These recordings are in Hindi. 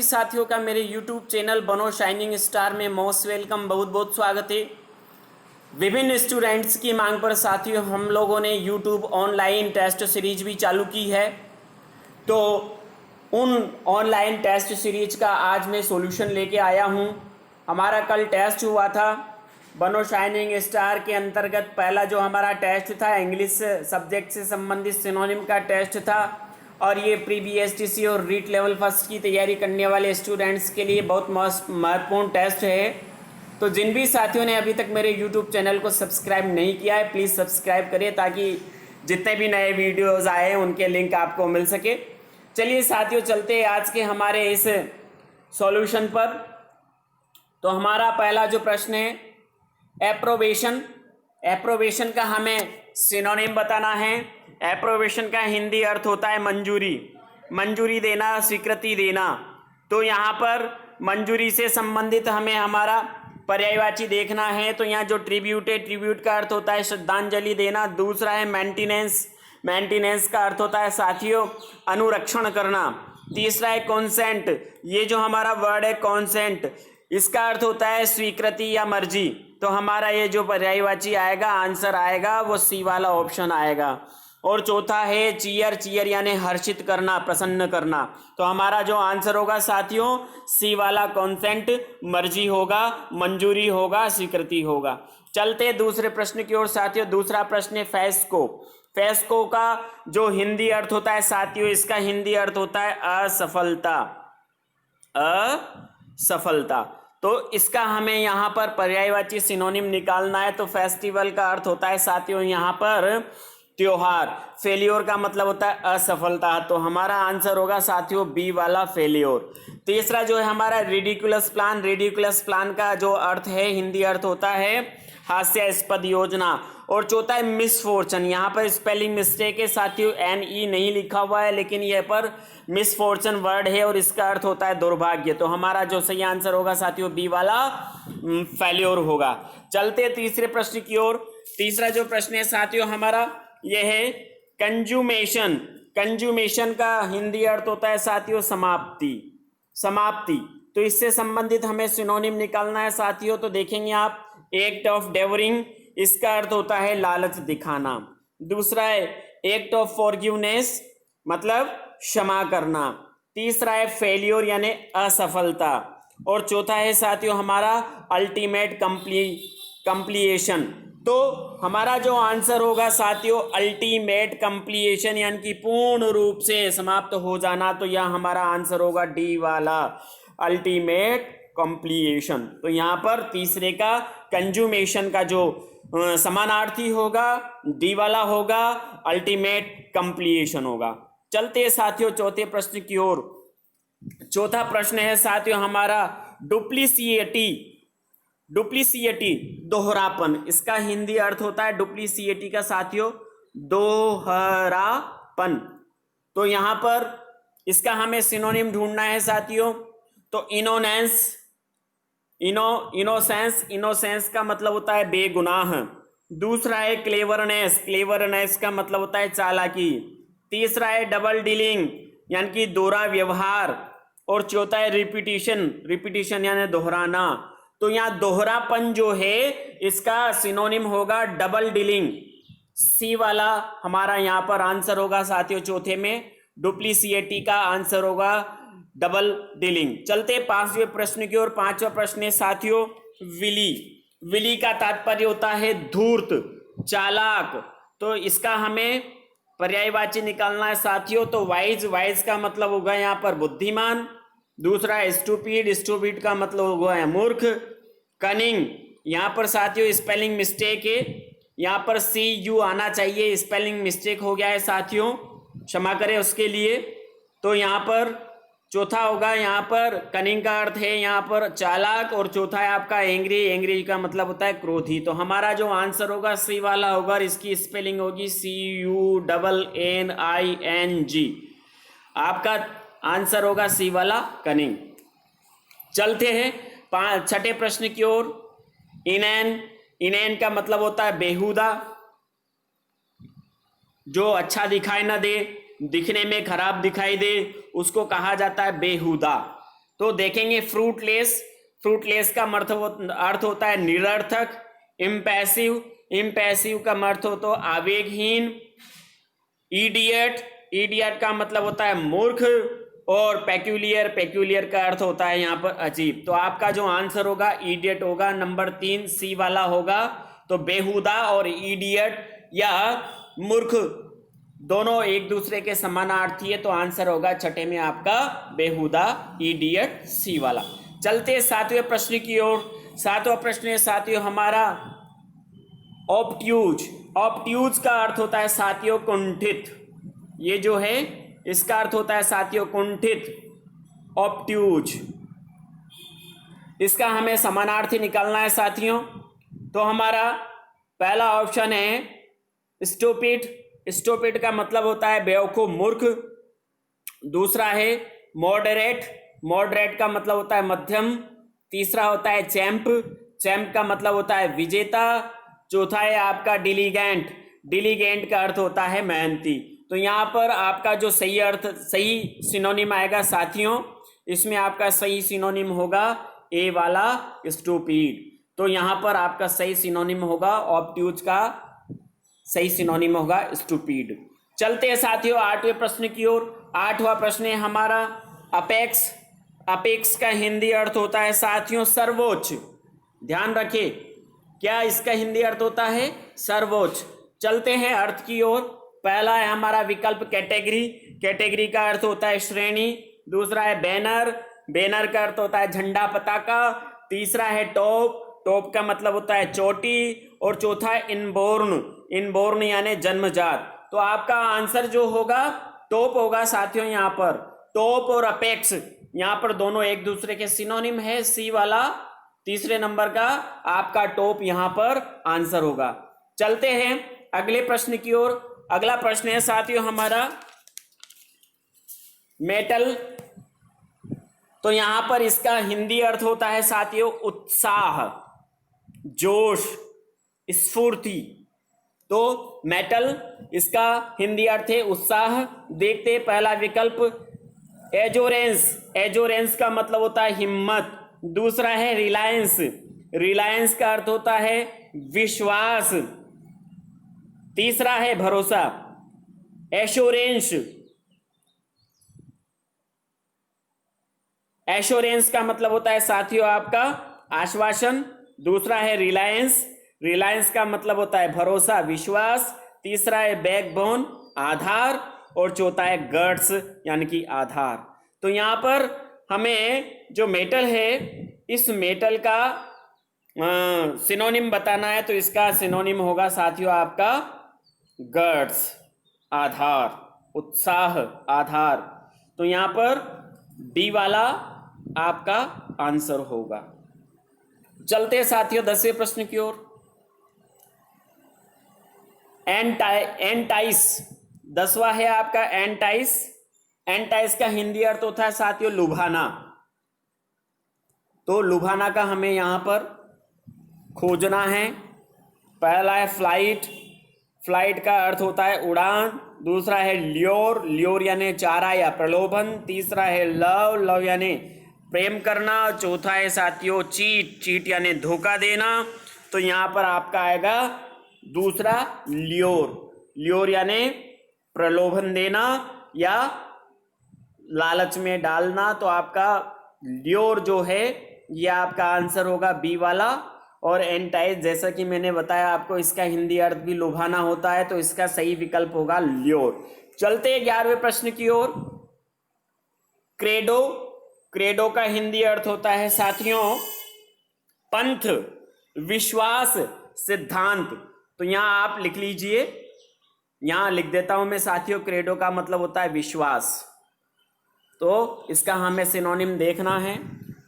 साथियों का मेरे YouTube चैनल बनो शाइनिंग स्टार में मोस्ट वेलकम, बहुत बहुत स्वागत है। विभिन्न स्टूडेंट्स की मांग पर साथियों हम लोगों ने YouTube ऑनलाइन टेस्ट सीरीज भी चालू की है। तो उन ऑनलाइन टेस्ट सीरीज का आज मैं सॉल्यूशन लेके आया हूं। हमारा कल टेस्ट हुआ था बनो शाइनिंग स्टार के अंतर्गत। पहला जो हमारा टेस्ट था इंग्लिश सब्जेक्ट से संबंधित सिनोनिम का टेस्ट था, और ये प्री BSTC और रीट लेवल फर्स्ट की तैयारी करने वाले स्टूडेंट्स के लिए बहुत महत्वपूर्ण टेस्ट है। तो जिन भी साथियों ने अभी तक मेरे YouTube चैनल को सब्सक्राइब नहीं किया है, प्लीज़ सब्सक्राइब करिए ताकि जितने भी नए वीडियोज़ आए उनके लिंक आपको मिल सके। चलिए साथियों, चलते हैं आज के हमारे इस सॉल्यूशन पर। तो हमारा पहला जो प्रश्न है एप्रोबेशन। एप्रोबेशन का हमें सिनोनिम बताना है। एप्रोबेशन का हिंदी अर्थ होता है मंजूरी, मंजूरी देना, स्वीकृति देना। तो यहाँ पर मंजूरी से संबंधित हमें हमारा पर्यायवाची देखना है। तो यहाँ जो ट्रिब्यूट है, ट्रिब्यूट का अर्थ होता है श्रद्धांजलि देना। दूसरा है मेंटेनेंस, मेंटेनेंस का अर्थ होता है साथियों अनुरक्षण करना। तीसरा है कॉन्सेंट, ये जो हमारा वर्ड है कॉन्सेंट, इसका अर्थ होता है स्वीकृति या मर्जी। तो हमारा ये जो पर्यायवाची आएगा, आंसर आएगा वो सी वाला ऑप्शन आएगा। और चौथा है चीयर, चीयर यानी हर्षित करना, प्रसन्न करना। तो हमारा जो आंसर होगा साथियों सी वाला कॉन्सेंट, मर्जी होगा, मंजूरी होगा, स्वीकृति होगा। चलते दूसरे प्रश्न की ओर साथियों। दूसरा प्रश्न है फेस्को। फेस्को का जो हिंदी अर्थ होता है साथियों, इसका हिंदी अर्थ होता है असफलता, असफलता। तो इसका हमें यहाँ पर पर्यायवाची सिनोनिम निकालना है। तो फेस्टिवल का अर्थ होता है साथियों यहाँ पर त्योहार। फेलियोर का मतलब होता है असफलता। तो हमारा आंसर होगा साथियों बी वाला फेलियोर। तीसरा जो है हमारा रिडिकुलस प्लान। रिडिकुलस प्लान का जो अर्थ है, हिंदी अर्थ होता है हास्यास्पद योजना। और चौथा है मिसफॉर्चन। यहाँ पर स्पेलिंग मिस्टेक है साथियों, NE नहीं लिखा हुआ है, लेकिन यह पर मिसफॉर्चन वर्ड है और इसका अर्थ होता है दुर्भाग्य। तो हमारा जो सही आंसर होगा साथियों बी वाला फेल्योर होगा। चलते तीसरे प्रश्न की ओर। तीसरा जो प्रश्न है साथियों हमारा यह है कंज्यूमेशन। कंज्यूमेशन का हिंदी अर्थ होता है साथियों समाप्ति, समाप्ति। तो इससे संबंधित हमें सिनोनिम निकालना है साथियों। तो देखेंगे आप एक्ट ऑफ डेवरिंग, इसका अर्थ होता है लालच दिखाना। दूसरा है एक्ट ऑफ फॉरगिवनेस, मतलब क्षमा करना। तीसरा है फेलियर यानी असफलता। और चौथा है साथियों हमारा अल्टीमेट कंप्लीशन। तो हमारा जो आंसर होगा साथियों अल्टीमेट कंप्लीशन यानी कि पूर्ण रूप से समाप्त हो जाना। तो यह हमारा आंसर होगा डी वाला अल्टीमेट कंप्लीशन। तो यहाँ पर तीसरे का कंज्यूमेशन का जो समानार्थी होगा डी वाला होगा, अल्टीमेट कंप्लीशन होगा। चलते हैं साथियों चौथे प्रश्न की ओर। चौथा प्रश्न है साथियों हमारा डुप्लीसिएटी। डुप्लीसिएटी दोहरापन, इसका हिंदी अर्थ होता है डुप्लीसिएटी का साथियों दोहरापन। तो यहां पर इसका हमें सिनोनिम ढूंढना है साथियों। तो इनोनेंस, इनोसेंस, इनोसेंस का मतलब होता है बेगुनाह। दूसरा है क्लेवरनेस, क्लेवरनेस का मतलब होता है चालाकी। तीसरा है डबल डीलिंग यानी कि दोहरा व्यवहार। और चौथा है रिपीटिशन, रिपीटिशन यानी दोहराना। तो यहाँ दोहरापन जो है इसका सिनोनिम होगा डबल डीलिंग। सी वाला हमारा यहाँ पर आंसर होगा साथियों चौथे में। डुप्लीसिएटी का आंसर होगा डबल डीलिंग। चलते पांचवें प्रश्न की ओर। पांचवा प्रश्न है साथियों विली। विली का तात्पर्य होता है धूर्त, चालाक। तो इसका हमें पर्यायवाची निकालना है साथियों। तो वाइज, वाइज का मतलब होगा यहाँ पर बुद्धिमान। दूसरा स्टूपिड, स्टूपिड का मतलब होगा है मूर्ख। कनिंग, यहाँ पर साथियों स्पेलिंग मिस्टेक है, यहाँ पर CU आना चाहिए, स्पेलिंग मिस्टेक हो गया है साथियों, क्षमा करें उसके लिए। तो यहाँ पर चौथा होगा, यहाँ पर कनिंग का अर्थ है यहाँ पर चालाक। और चौथा है आपका एंग्री, एंग्री का मतलब होता है क्रोधी। तो हमारा जो आंसर होगा सी वाला होगा और इसकी स्पेलिंग होगी CUNNING। आपका आंसर होगा सी वाला कनिंग। चलते हैं छठे प्रश्न की ओर। इनैन, इनैन का मतलब होता है बेहुदा, जो अच्छा दिखाई ना दे, दिखने में खराब दिखाई दे, उसको कहा जाता है बेहुदा। तो देखेंगे फ्रूटलेस, फ्रूटलेस का अर्थ होता है निरर्थक। इम्पैसिव, इम्पैसिव का अर्थ हो तो आवेगहीन। इडियट, इडियट का मतलब होता है मूर्ख। और पेक्यूलियर, पेक्यूलियर का अर्थ होता है यहाँ पर अजीब। तो आपका जो आंसर होगा इडियट होगा, नंबर 3 सी वाला होगा। तो बेहुदा और इडियट या मूर्ख दोनों एक दूसरे के समानार्थी है, तो आंसर होगा छठे में आपका बेहुदा, इडियट, सी वाला। चलते 7वें प्रश्न की ओर। 7वां प्रश्न है साथियों हमारा ऑब्ट्यूज। ऑब्ट्यूज का अर्थ होता है साथियों कुंठित। ये जो है इसका अर्थ होता है साथियों कुंठित, ऑब्ट्यूज। इसका हमें समानार्थी निकालना है साथियों। तो हमारा पहला ऑप्शन है स्टूपिड। स्टूपिड का मतलब होता है बेवकूफ, मूर्ख। दूसरा है मॉडरेट। मॉडरेट का मतलब होता है मध्यम। तीसरा होता है चैंप। चैंप का मतलब होता है विजेता। चौथा है आपका डिलीगेंट। डिलीगेंट का अर्थ होता है मेहनती। तो यहाँ पर आपका जो सही अर्थ, सही सिनोनिम आएगा साथियों, इसमें आपका सही सिनोनिम होगा ए वाला स्टूपिड। तो यहाँ पर आपका सही सिनोनिम होगा ऑब्ट्यूज का सही सिनोनिम होगा स्टूपिड। चलते हैं साथियों 8वें प्रश्न की ओर। 8वां प्रश्न है हमारा अपेक्स। अपेक्स का हिंदी अर्थ होता है साथियों सर्वोच्च। ध्यान रखिए, क्या इसका हिंदी अर्थ होता है सर्वोच्च। चलते हैं अर्थ की ओर। पहला है हमारा विकल्प कैटेगरी। कैटेगरी का अर्थ होता है श्रेणी। दूसरा है बैनर। बैनर का अर्थ होता है झंडा, पताका। तीसरा है टॉप। टॉप का मतलब होता है चोटी। और चौथा है इनबोर्न। इनबोर्न यानी जन्मजात। तो आपका आंसर जो होगा टॉप होगा साथियों। यहाँ पर टॉप और अपेक्स यहाँ पर दोनों एक दूसरे के सिनोनिम है, सी वाला तीसरे नंबर का आपका टॉप यहाँ पर आंसर होगा। चलते हैं अगले प्रश्न की ओर। अगला प्रश्न है साथियों हमारा मेटल। तो यहां पर इसका हिंदी अर्थ होता है साथियों उत्साह, जोश, स्फूर्ति। तो मेटल इसका हिंदी अर्थ है उत्साह। देखते हैं पहला विकल्प एजोरेंस। एजोरेंस का मतलब होता है हिम्मत। दूसरा है रिलायंस। रिलायंस का अर्थ होता है विश्वास। तीसरा है भरोसा, एश्योरेंस। एश्योरेंस का मतलब होता है साथियों आपका आश्वासन। दूसरा है रिलायंस। रिलायंस का मतलब होता है भरोसा, विश्वास। तीसरा है बैकबोन, आधार। और चौथा है गट्स यानी कि आधार। तो यहां पर हमें जो मेटल है इस मेटल का सिनोनिम बताना है। तो इसका सिनोनिम होगा साथियों आपका गट्स, आधार, उत्साह, आधार। तो यहां पर डी वाला आपका आंसर होगा। चलते साथियों 10वें प्रश्न की ओर। एंटाइस 10वां है आपका एंटाइस। एंटाइस का हिंदी अर्थ होता है साथियों लुभाना। तो लुभाना का हमें यहां पर खोजना है। पहला है फ्लाइट। फ्लाइट का अर्थ होता है उड़ान। दूसरा है ल्योर। ल्योर यानी चारा या प्रलोभन। तीसरा है लव। लव यानी प्रेम करना। चौथा है साथियों चीट। चीट यानी धोखा देना। तो यहां पर आपका आएगा दूसरा ल्योर। ल्योर यानी प्रलोभन देना या लालच में डालना। तो आपका ल्योर जो है यह आपका आंसर होगा बी वाला। और एंटाइज जैसा कि मैंने बताया आपको इसका हिंदी अर्थ भी लुभाना होता है। तो इसका सही विकल्प होगा ल्योर। चलते 11वें प्रश्न की ओर। क्रेडो। क्रेडो का हिंदी अर्थ होता है साथियों पंथ, विश्वास, सिद्धांत। तो यहां आप लिख लीजिए, यहां लिख देता हूं मैं साथियों। क्रेडो का मतलब होता है विश्वास। तो इसका हमें सिनोनिम देखना है।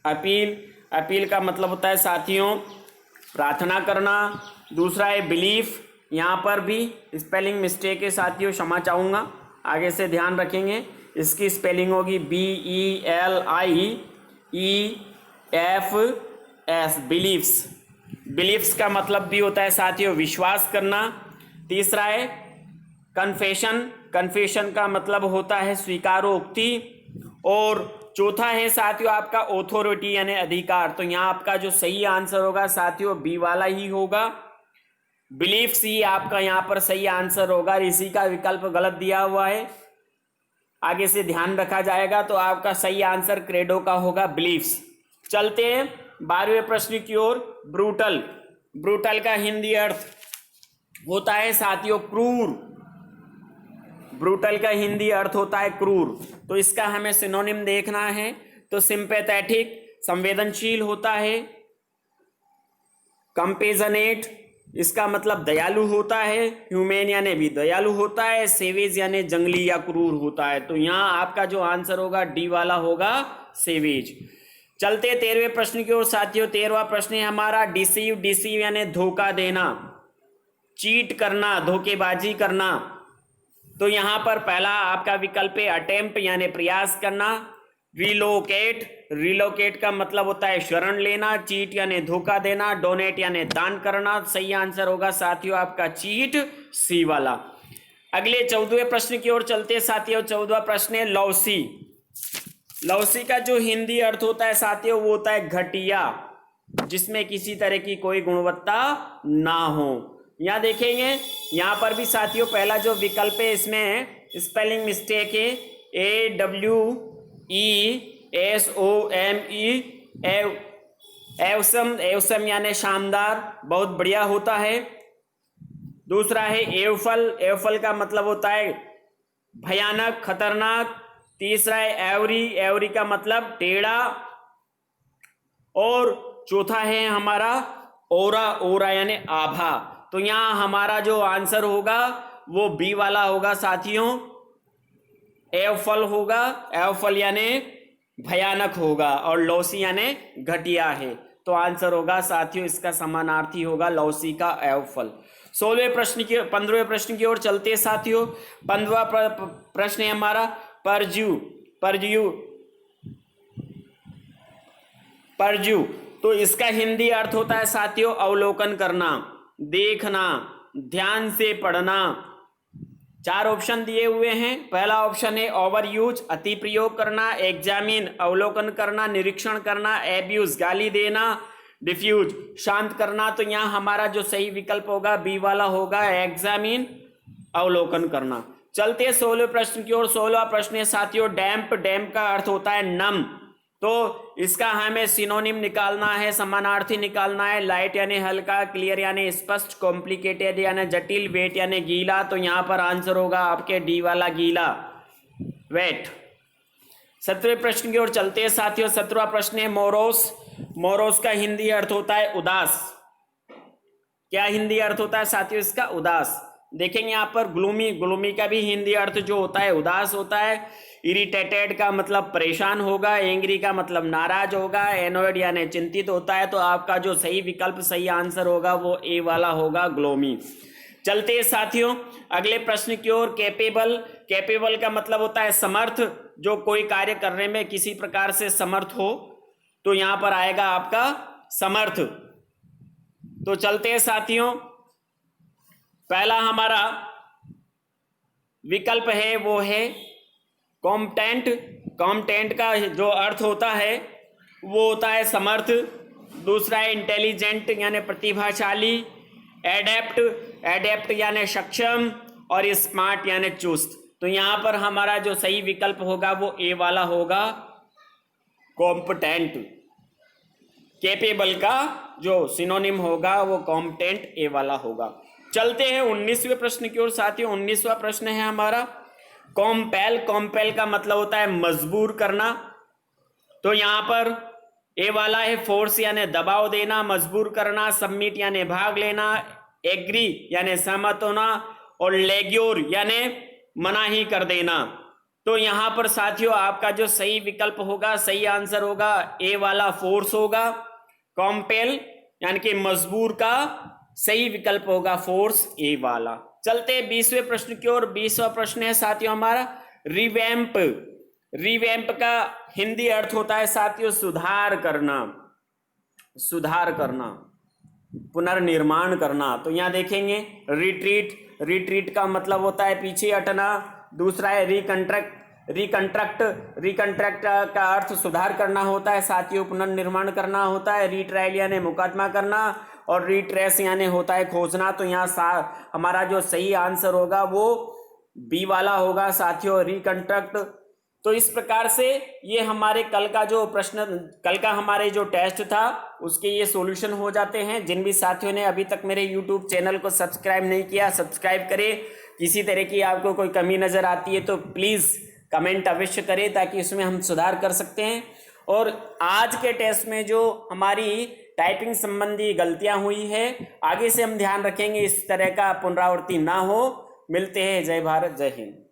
अपील। अपील का मतलब होता है साथियों प्रार्थना करना। दूसरा है बिलीफ। यहाँ पर भी स्पेलिंग मिस्टेक है साथियों, क्षमा चाहूँगा, आगे से ध्यान रखेंगे। इसकी स्पेलिंग होगी BELIEFS, बिलीफ्स। बिलीफ्स का मतलब भी होता है साथियों विश्वास करना। तीसरा है कन्फेशन। कन्फेशन का मतलब होता है स्वीकारोक्ति। और चौथा है साथियों आपका ऑथोरिटी यानी अधिकार। तो यहाँ आपका जो सही आंसर होगा साथियों बी वाला ही होगा। बिलीफ सी आपका यहाँ पर सही आंसर होगा। इसी का विकल्प गलत दिया हुआ है, आगे से ध्यान रखा जाएगा। तो आपका सही आंसर क्रेडो का होगा, बिलीफ्स। चलते हैं 12वें प्रश्न की ओर। ब्रूटल। ब्रूटल का हिंदी अर्थ होता है साथियों क्रूर। ब्रूटल का हिंदी अर्थ होता है क्रूर। तो इसका हमें सिनोनिम देखना है। तो सिंपैथेटिक संवेदनशील होता है। कंपेजनेट इसका मतलब दयालु होता है। ह्यूमैन यानी भी दयालु होता है। सेवेज यानी जंगली या क्रूर होता है। तो यहाँ आपका जो आंसर होगा डी वाला होगा, सेवेज। चलते 13वें प्रश्न की ओर साथियों। 13वां प्रश्न है हमारा डिसीव। डिसीव यानी धोखा देना, चीट करना, धोखेबाजी करना। तो यहाँ पर पहला आपका विकल्प है अटेम्प्ट यानी प्रयास करना। रिलोकेट, रिलोकेट का मतलब होता है शरण लेना। चीट यानी धोखा देना। डोनेट यानी दान करना। सही आंसर होगा साथियों आपका चीट, सी वाला। अगले 14वें प्रश्न की ओर चलते साथियों। 14वां प्रश्न है लौसी। लौसी का जो हिंदी अर्थ होता है साथियों वो होता है घटिया, जिसमें किसी तरह की कोई गुणवत्ता ना हो। यहाँ देखेंगे यहाँ पर भी साथियों पहला जो विकल्प है इसमें स्पेलिंग मिस्टेक है। AWESOME, एवसम। एवसम यानी शानदार, बहुत बढ़िया होता है। दूसरा है एवफल। एवफल का मतलब होता है भयानक, खतरनाक। तीसरा है एवरी। एवरी का मतलब टेढ़ा। और चौथा है हमारा ओरा। ओरा यानी आभा। तो यहाँ हमारा जो आंसर होगा वो बी वाला होगा साथियों, एवफल होगा। एवफल यानी भयानक होगा और लौसी यानी घटिया है। तो आंसर होगा साथियों इसका समानार्थी होगा लौसी का एवफल। 15वें प्रश्न की ओर चलते साथियों। 15वां प्रश्न है हमारा परज्यू। परज्यू, परज्यू। तो इसका हिंदी अर्थ होता है साथियों अवलोकन करना, देखना, ध्यान से पढ़ना। 4 ऑप्शन दिए हुए हैं। पहला ऑप्शन है ओवर यूज, अति प्रयोग करना। एग्जामिन, अवलोकन करना, निरीक्षण करना। एब्यूज, गाली देना। डिफ्यूज, शांत करना। तो यहाँ हमारा जो सही विकल्प होगा बी वाला होगा, एग्जामिन, अवलोकन करना। चलते 16वें प्रश्न की ओर। 16वां प्रश्न है साथियों डैम्प। डैम्प का अर्थ होता है नम। तो इसका हमें सिनोनिम निकालना है, समानार्थी निकालना है। लाइट यानी हल्का, क्लियर यानी स्पष्ट, कॉम्प्लिकेटेड यानी जटिल, वेट यानी गीला। तो यहाँ पर आंसर होगा आपके डी वाला, गीला, वेट। 17वें प्रश्न की ओर चलते हैं साथियों। 17वां प्रश्न है मोरोस। मोरोस का हिंदी अर्थ होता है उदास। क्या हिंदी अर्थ होता है साथियों इसका? उदास। देखेंगे यहाँ पर ग्लूमी। ग्लूमी का भी हिंदी अर्थ जो होता है उदास होता है। इरिटेटेड का मतलब परेशान होगा। एंग्री का मतलब नाराज होगा। एनोयड यानी चिंतित होता है। तो आपका जो सही विकल्प, सही आंसर होगा वो ए वाला होगा, ग्लोमी। चलते हैं साथियों अगले प्रश्न की ओर। कैपेबल। कैपेबल का मतलब होता है समर्थ, जो कोई कार्य करने में किसी प्रकार से समर्थ हो। तो यहां पर आएगा आपका समर्थ। तो चलते हैं साथियों, पहला हमारा विकल्प है वो है कॉम्पेटेंट। कॉम्पेटेंट का जो अर्थ होता है वो होता है समर्थ। दूसरा है इंटेलिजेंट यानी प्रतिभाशाली। एडेप्ट, एडेप्ट यानी सक्षम। और स्मार्ट यानी चुस्त। तो यहां पर हमारा जो सही विकल्प होगा वो ए वाला होगा, कॉम्पिटेंट। कैपेबल का जो सिनोनिम होगा वो कॉम्पिटेंट, ए वाला होगा। चलते हैं 19वें प्रश्न की ओर साथियों। 19वां प्रश्न है हमारा कॉम्पेल। कॉम्पेल का मतलब होता है मजबूर करना। तो यहां पर ए वाला है फोर्स यानी दबाव देना, मजबूर करना। सबमिट यानी भाग लेना। एग्री यानी सहमत होना। और लेग्योर यानी मनाही कर देना। तो यहां पर साथियों आपका जो सही विकल्प होगा, सही आंसर होगा ए वाला, फोर्स होगा। कॉम्पेल यानी कि मजबूर का सही विकल्प होगा फोर्स, ए वाला। चलते 20वें प्रश्न की ओर। 20वां प्रश्न है साथियों हमारा रिवैम्प। रिवैम्प का हिंदी अर्थ होता है साथियों सुधार करना, सुधार करना, पुनर्निर्माण करना। तो यहां देखेंगे रिट्रीट। रिट्रीट का मतलब होता है पीछे हटना। दूसरा है रिकंस्ट्रक्ट। रिकंस्ट्रक्ट का अर्थ सुधार करना होता है साथियों, पुनर्निर्माण करना होता है। रीट्रायल यानी मुकदमा करना, और रिट्रेस यानी होता है खोजना। तो यहाँ हमारा जो सही आंसर होगा वो बी वाला होगा साथियों, रिकंस्ट्रक्ट। तो इस प्रकार से ये हमारे कल का हमारे जो टेस्ट था उसके ये सॉल्यूशन हो जाते हैं। जिन भी साथियों ने अभी तक मेरे यूट्यूब चैनल को सब्सक्राइब नहीं किया, सब्सक्राइब करें। किसी तरह की आपको कोई कमी नज़र आती है तो प्लीज़ कमेंट अवश्य करें, ताकि उसमें हम सुधार कर सकते हैं। और आज के टेस्ट में जो हमारी टाइपिंग संबंधी गलतियां हुई है, आगे से हम ध्यान रखेंगे इस तरह का पुनरावृत्ति ना हो। मिलते हैं। जय भारत, जय हिंद।